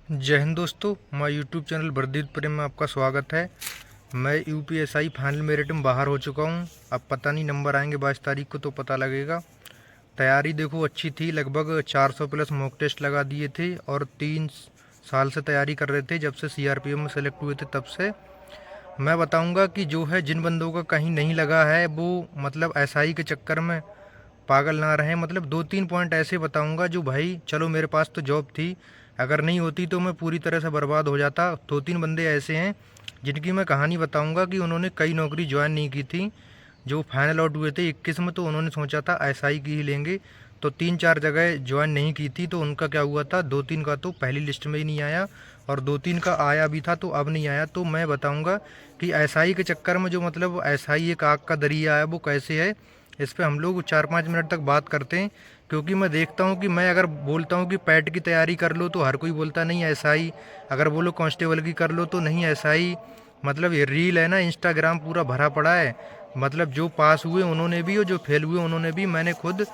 जय हिंद दोस्तों, मैं यूट्यूब चैनल वर्दीत प्रेम में आपका स्वागत है। मैं यूपीएसआई फाइनल मेरिट में बाहर हो चुका हूं। अब पता नहीं नंबर आएंगे 22 तारीख को तो पता लगेगा। तैयारी देखो अच्छी थी, लगभग 400 प्लस मॉक टेस्ट लगा दिए थे और 3 साल से तैयारी कर रहे थे। जब से सीआरपीएफ में सेलेक्ट हुए थे तब से मैं बताऊंगा कि जो है जिन बंदों का कहीं नहीं लगा है वो मतलब एसआई के चक्कर में पागल ना रहें। मतलब 2-3 पॉइंट ऐसे बताऊंगा जो भाई चलो मेरे पास तो जॉब थी, अगर नहीं होती तो मैं पूरी तरह से बर्बाद हो जाता। 2-3 बंदे ऐसे हैं जिनकी मैं कहानी बताऊंगा कि उन्होंने कई नौकरी ज्वाइन नहीं की थी। जो फाइनल आउट हुए थे 21 में तो उन्होंने सोचा था एसआई की ही लेंगे, तो 3-4 जगह ज्वाइन नहीं की थी। तो उनका क्या हुआ था, 2-3 का तो पहली लिस्ट में ही नहीं आया और 2-3 का आया भी था तो अब नहीं आया। तो मैं बताऊंगा कि एसआई के चक्कर में जो मतलब एसआई एक आग का दरिया है वो कैसे है, इस पे हम लोग 4-5 मिनट तक बात करते हैं। क्योंकि मैं देखता हूँ कि मैं अगर बोलता हूँ कि पैट की तैयारी कर लो तो हर कोई बोलता नहीं ऐसा ही, अगर बोलो कांस्टेबल की कर लो तो नहीं ऐसा ही। मतलब ये रील है ना, इंस्टाग्राम पूरा भरा पड़ा है। मतलब जो पास हुए उन्होंने भी और जो फेल हुए उन्होंने भी, मैंने खुद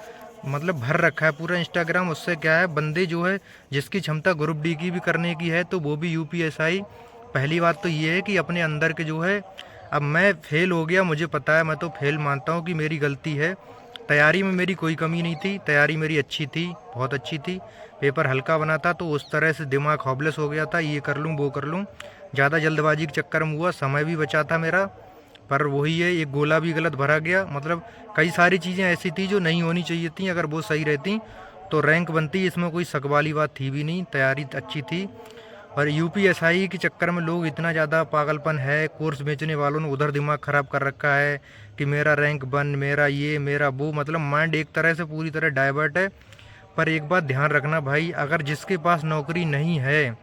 मतलब भर रखा है पूरा इंस्टाग्राम। उससे क्या है, बंदे जो है जिसकी क्षमता ग्रुप डी की भी करने की है तो वो भी यूपीएसआई। पहली बात तो ये है कि अपने अंदर के जो है, अब मैं फेल हो गया मुझे पता है, मैं तो फेल मानता हूँ कि मेरी गलती है। तैयारी में मेरी कोई कमी नहीं थी, तैयारी मेरी अच्छी थी, बहुत अच्छी थी। पेपर हल्का बना था तो उस तरह से दिमाग हॉपलेस हो गया था, ये कर लूँ वो कर लूँ। ज़्यादा जल्दबाजी के चक्कर में हुआ, समय भी बचा था मेरा, पर वही है एक गोला भी गलत भरा गया। मतलब कई सारी चीज़ें ऐसी थी जो नहीं होनी चाहिए थी, अगर वो सही रहती तो रैंक बनती, इसमें कोई शक वाली बात थी भी नहीं। तैयारी अच्छी थी और यूपीएसआई के चक्कर में लोग इतना ज़्यादा पागलपन है, कोर्स बेचने वालों ने उधर दिमाग ख़राब कर रखा है कि मेरा रैंक बन, मेरा ये मेरा वो, मतलब माइंड एक तरह से पूरी तरह डाइवर्ट है। पर एक बात ध्यान रखना भाई, अगर जिसके पास नौकरी नहीं है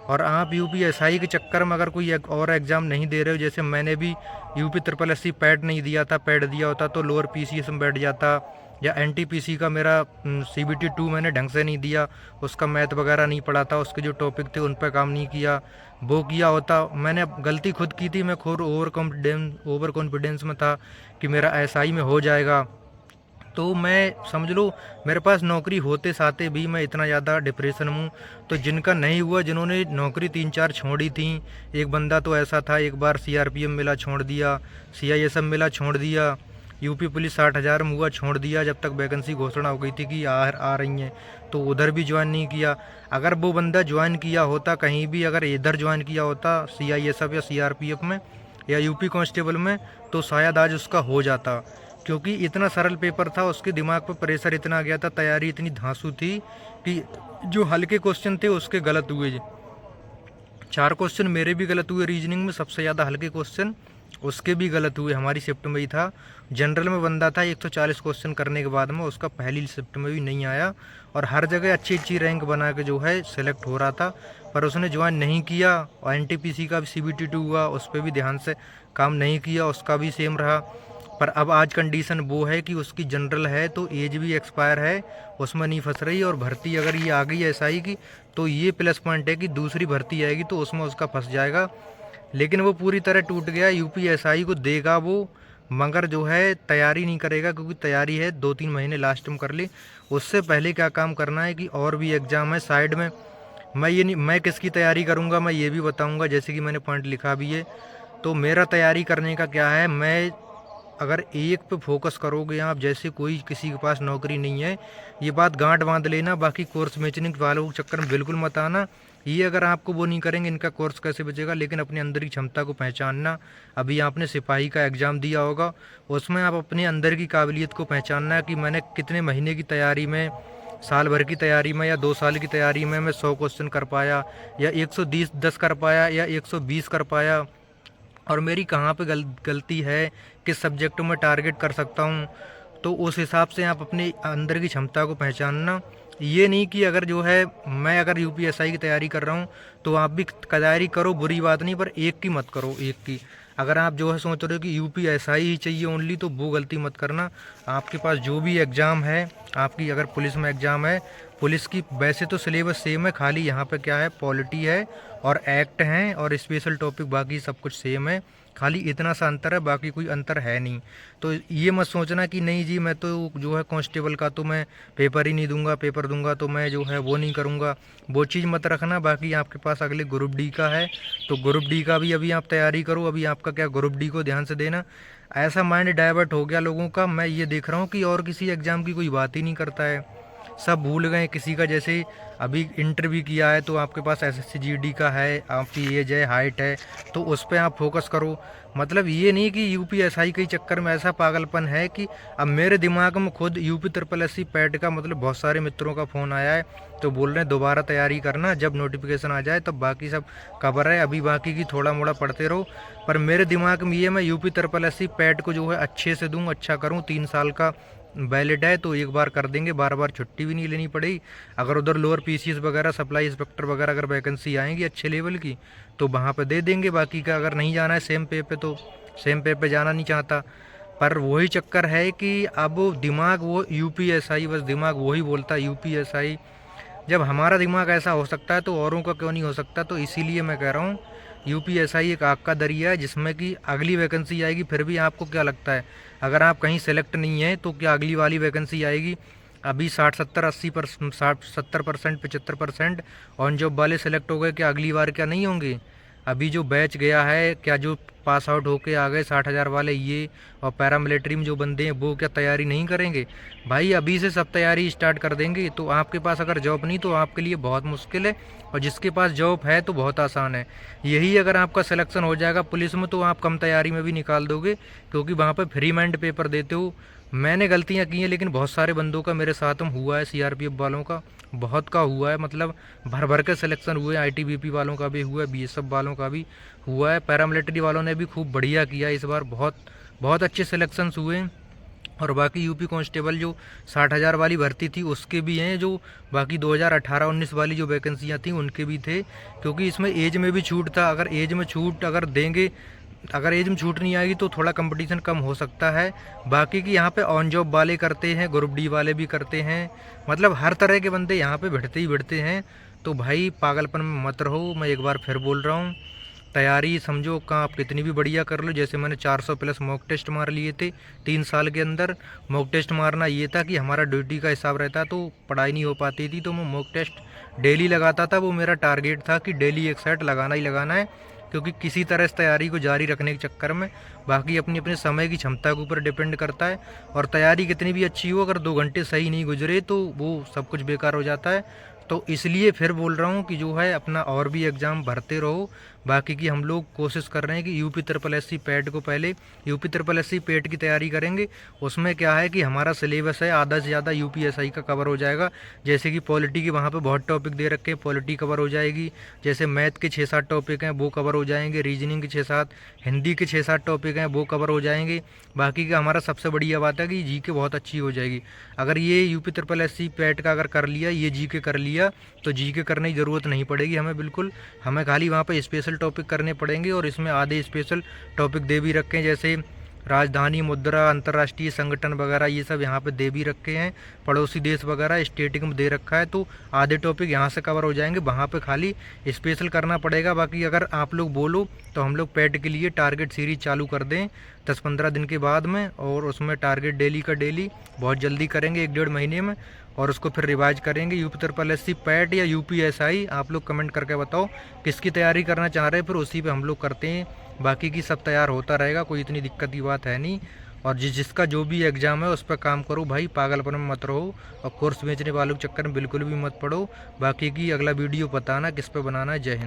और आप यूपीएसआई के चक्कर में अगर कोई एक और एग्ज़ाम नहीं दे रहे हो, जैसे मैंने भी यूपी ट्रिपल एस सी पैड नहीं दिया था, पैड दिया होता तो लोअर पीसीएस में बैठ जाता। या एनटीपीसी का मेरा सीबीटी 2 मैंने ढंग से नहीं दिया, उसका मैथ वगैरह नहीं पढ़ा था, उसके जो टॉपिक थे उन पर काम नहीं किया, वो किया होता। मैंने गलती खुद की थी, मैं खुद ओवर कॉन्फिडेंस में था कि मेरा एसआई में हो जाएगा। तो मैं समझ लो मेरे पास नौकरी होते साथे भी मैं इतना ज़्यादा डिप्रेशन हूँ। तो जिनका नहीं हुआ, जिन्होंने नौकरी 3-4 छोड़ी थी, एक बंदा तो ऐसा था एक बार सीआरपीएफ मिला छोड़ दिया, सीआईएसएफ मिला छोड़ दिया, यूपी पुलिस 60,000 में हुआ छोड़ दिया, जब तक वैकेंसी घोषणा हो गई थी कि आ रही हैं तो उधर भी ज्वाइन नहीं किया। अगर वो बंदा ज्वाइन किया होता कहीं भी, अगर इधर ज्वाइन किया होता सीआईएसएफ या सीआरपीएफ में या यूपी कांस्टेबल में, तो शायद आज उसका हो जाता। क्योंकि इतना सरल पेपर था, उसके दिमाग पर प्रेशर इतना गया था, तैयारी इतनी धांसू थी कि जो हल्के क्वेश्चन थे उसके गलत हुए। 4 क्वेश्चन मेरे भी गलत हुए, रीजनिंग में सबसे ज़्यादा हल्के क्वेश्चन उसके भी गलत हुए। हमारी शिफ्ट में ही था, जनरल में बंदा था 140 क्वेश्चन करने के बाद में उसका पहली शिफ्ट में भी नहीं आया। और हर जगह अच्छी अच्छी रैंक बना के जो है सेलेक्ट हो रहा था, पर उसने ज्वाइन नहीं किया। और एनटीपीसी का भी सीबीटी 2 हुआ, उस पर भी ध्यान से काम नहीं किया, उसका भी सेम रहा। पर अब आज कंडीशन वो है कि उसकी जनरल है तो एज भी एक्सपायर है, उसमें नहीं फंस रही। और भर्ती अगर ये आ गई एसआई की तो ये प्लस पॉइंट है कि दूसरी भर्ती आएगी तो उसमें उसका फंस जाएगा। लेकिन वो पूरी तरह टूट गया, यूपीएसआई को देगा वो, मगर जो है तैयारी नहीं करेगा। क्योंकि तैयारी है 2-3 महीने लास्ट में कर ली, उससे पहले क्या काम करना है कि और भी एग्ज़ाम है साइड में। मैं ये नहीं, मैं किसकी तैयारी करूँगा मैं ये भी बताऊँगा, जैसे कि मैंने पॉइंट लिखा भी है। तो मेरा तैयारी करने का क्या है, मैं अगर एक पे फोकस करोगे आप, जैसे कोई किसी के पास नौकरी नहीं है, ये बात गांठ बांध लेना। बाकी कोर्स बेचने वालों के चक्कर में बिल्कुल मत आना। ये अगर आपको वो नहीं करेंगे इनका कोर्स कैसे बचेगा। लेकिन अपने अंदर की क्षमता को पहचानना। अभी आपने सिपाही का एग्ज़ाम दिया होगा, उसमें आप अपने अंदर की काबिलियत को पहचानना कि मैंने कितने महीने की तैयारी में, साल भर की तैयारी में या 2 साल की तैयारी में मैं 100 क्वेश्चन कर पाया या 110 कर पाया या 120 कर पाया, और मेरी कहाँ पे गलती है, किस सब्जेक्ट में टारगेट कर सकता हूँ। तो उस हिसाब से आप अपने अंदर की क्षमता को पहचानना। ये नहीं कि अगर जो है मैं अगर यूपीएसआई की तैयारी कर रहा हूँ तो आप भी तैयारी करो, बुरी बात नहीं, पर एक की मत करो, एक की। अगर आप जो है सोच रहे हो कि यूपीएसआई ही चाहिए ओनली, तो वो गलती मत करना। आपके पास जो भी एग्ज़ाम है, आपकी अगर पुलिस में एग्ज़ाम है, पुलिस की वैसे तो सिलेबस सेम है, खाली यहाँ पे क्या है पॉलिटी है और एक्ट हैं और स्पेशल टॉपिक, बाकी सब कुछ सेम है। खाली इतना सा अंतर है, बाकी कोई अंतर है नहीं। तो ये मत सोचना कि नहीं जी मैं तो जो है कांस्टेबल का तो मैं पेपर ही नहीं दूंगा, पेपर दूंगा तो मैं जो है वो नहीं करूंगा, वो चीज़ मत रखना। बाकी आपके पास अगले ग्रुप डी का है, तो ग्रुप डी का भी अभी आप तैयारी करो। अभी आपका क्या ग्रुप डी को ध्यान से देना। ऐसा माइंड डाइवर्ट हो गया लोगों का, मैं ये देख रहा हूँ कि और किसी एग्ज़ाम की कोई बात ही नहीं करता है, सब भूल गए। किसी का जैसे अभी इंटरव्यू किया है तो आपके पास एसएससी जीडी का है, आपकी एज है, हाइट है, तो उस पर आप फोकस करो। मतलब ये नहीं कि यूपीएसआई के चक्कर में ऐसा पागलपन है कि अब मेरे दिमाग में खुद यूपी ट्रिपल एससी पैट का मतलब बहुत सारे मित्रों का फ़ोन आया है, तो बोल रहे हैं दोबारा तैयारी करना, जब नोटिफिकेशन आ जाए तब बाकी सब कवर है, अभी बाकी की थोड़ा मोड़ा पढ़ते रहो। पर मेरे दिमाग में ये मैं यूपी ट्रिपल एससी पैट को जो है अच्छे से दूँ, अच्छा करूँ। 3 साल का वैलिड है तो एक बार कर देंगे, बार बार छुट्टी भी नहीं लेनी पड़ेगी। अगर उधर लोअर पीसीएस वगैरह, सप्लाई इंस्पेक्टर वगैरह अगर वैकेंसी आएंगी अच्छे लेवल की तो वहाँ पे दे देंगे। बाकी का अगर नहीं जाना है सेम पे तो सेम पे जाना नहीं चाहता। पर वही चक्कर है कि अब दिमाग वो यूपीएसआई, बस दिमाग वही बोलता है यूपीएसआई। जब हमारा दिमाग ऐसा हो सकता है तो औरों का क्यों नहीं हो सकता। तो इसीलिए मैं कह रहा हूँ यूपीएसआई एक आग का दरिया है, जिसमें कि अगली वैकेंसी आएगी फिर भी आपको क्या लगता है अगर आप कहीं सेलेक्ट नहीं है तो क्या अगली वाली वैकेंसी आएगी। अभी 60-70-80% 75% ऑन जॉब वाले सेलेक्ट हो गए, क्या अगली बार क्या नहीं होंगे। अभी जो बैच गया है, क्या जो पास आउट होके आ गए 60,000 वाले ये और पैरामिलिट्री में जो बंदे हैं वो क्या तैयारी नहीं करेंगे। भाई अभी से सब तैयारी स्टार्ट कर देंगे। तो आपके पास अगर जॉब नहीं तो आपके लिए बहुत मुश्किल है, और जिसके पास जॉब है तो बहुत आसान है। यही अगर आपका सिलेक्शन हो जाएगा पुलिस में तो आप कम तैयारी में भी निकाल दोगे, क्योंकि वहाँ पर फ्री माइंड पेपर देते हो। मैंने गलतियाँ की हैं लेकिन बहुत सारे बंदों का मेरे साथ में हुआ है, सीआरपीएफ वालों का बहुत का हुआ है, मतलब भर भर के सिलेक्शन हुए। आईटीबीपी वालों का भी हुआ है, बीएसएफ वालों का भी हुआ है, पैरामिलिट्री वालों ने भी खूब बढ़िया किया इस बार, बहुत बहुत अच्छे सिलेक्शंस हुए। और बाकी यूपी कांस्टेबल जो 60,000 वाली भर्ती थी उसके भी हैं, जो बाकी 2018-19 वाली जो वैकेंसियाँ थी उनके भी थे, क्योंकि इसमें एज में भी छूट था। अगर एज में छूट अगर देंगे, अगर एज में छूट नहीं आएगी तो थोड़ा कंपटीशन कम हो सकता है। बाकी की यहाँ पे ऑन जॉब वाले करते हैं, ग्रुप डी वाले भी करते हैं, मतलब हर तरह के बंदे यहाँ पे भिड़ते ही भिड़ते हैं। तो भाई पागलपन में मत रहो, मैं एक बार फिर बोल रहा हूँ। तैयारी समझो का आप कितनी भी बढ़िया कर लो। जैसे मैंने 400 प्लस मॉक टेस्ट मार लिए थे 3 साल के अंदर। मॉक टेस्ट मारना ये था कि हमारा ड्यूटी का हिसाब रहता तो पढ़ाई नहीं हो पाती थी, तो मैं मॉक टेस्ट डेली लगाता था। वो मेरा टारगेट था कि डेली एक सेट लगाना ही लगाना है, क्योंकि किसी तरह इस तैयारी को जारी रखने के चक्कर में बाकी अपनी अपने समय की क्षमता के ऊपर डिपेंड करता है। और तैयारी कितनी भी अच्छी हो, अगर 2 घंटे सही नहीं गुजरे तो वो सब कुछ बेकार हो जाता है। तो इसलिए फिर बोल रहा हूँ कि जो है अपना और भी एग्ज़ाम भरते रहो। बाकी की हम लोग कोशिश कर रहे हैं कि यूपी ट्रिपल एससी पैट को पहले यूपी ट्रिपल एससी पेट की तैयारी करेंगे। उसमें क्या है कि हमारा सिलेबस है आधा से ज़्यादा यूपीएसआई का कवर हो जाएगा। जैसे कि पॉलिटी के वहाँ पे बहुत टॉपिक दे रखे हैं, पॉलिटी कवर हो जाएगी। जैसे मैथ के 6-7 टॉपिक हैं वो कवर हो जाएंगे, रीजनिंग के 6-7, हिंदी के 6-7 टॉपिक हैं वो कवर हो जाएंगे। बाकी का हमारा सबसे बढ़िया बात है कि जीके बहुत अच्छी हो जाएगी। अगर ये यूपी ट्रिपल एससी पैट का अगर कर लिया, ये जीके कर लिया, तो जीके करने की ज़रूरत नहीं पड़ेगी हमें बिल्कुल। हमें खाली वहाँ पे स्पेशल टॉपिक करने पड़ेंगे, और इसमें आधे स्पेशल टॉपिक दे भी रखे हैं, जैसे राजधानी मुद्रा, अंतर्राष्ट्रीय संगठन वगैरह, ये सब यहाँ पे दे भी रखे हैं। पड़ोसी देश वगैरह स्टेटिक में दे रखा है, तो आधे टॉपिक यहाँ से कवर हो जाएंगे, वहाँ पे खाली स्पेशल करना पड़ेगा। बाकी अगर आप लोग बोलो तो हम लोग पैट के लिए टारगेट सीरीज चालू कर दें 10-15 दिन के बाद में, और उसमें टारगेट डेली का डेली बहुत जल्दी करेंगे 1-1.5 महीने में, और उसको फिर रिवाइज करेंगे। यूपी ट्रिपल एससी पैट या यूपीएसआई, आप लोग कमेंट करके बताओ किसकी तैयारी करना चाह रहे हैं, फिर उसी पे हम लोग करते हैं। बाकी की सब तैयार होता रहेगा, कोई इतनी दिक्कत की बात है नहीं। और जिसका जो भी एग्ज़ाम है उस पर काम करो भाई, पागलपन में मत रहो, और कोर्स बेचने वालों के चक्कर में बिल्कुल भी मत पड़ो। बाकी की अगला वीडियो बताना किस पे बनाना है। जय हिंद।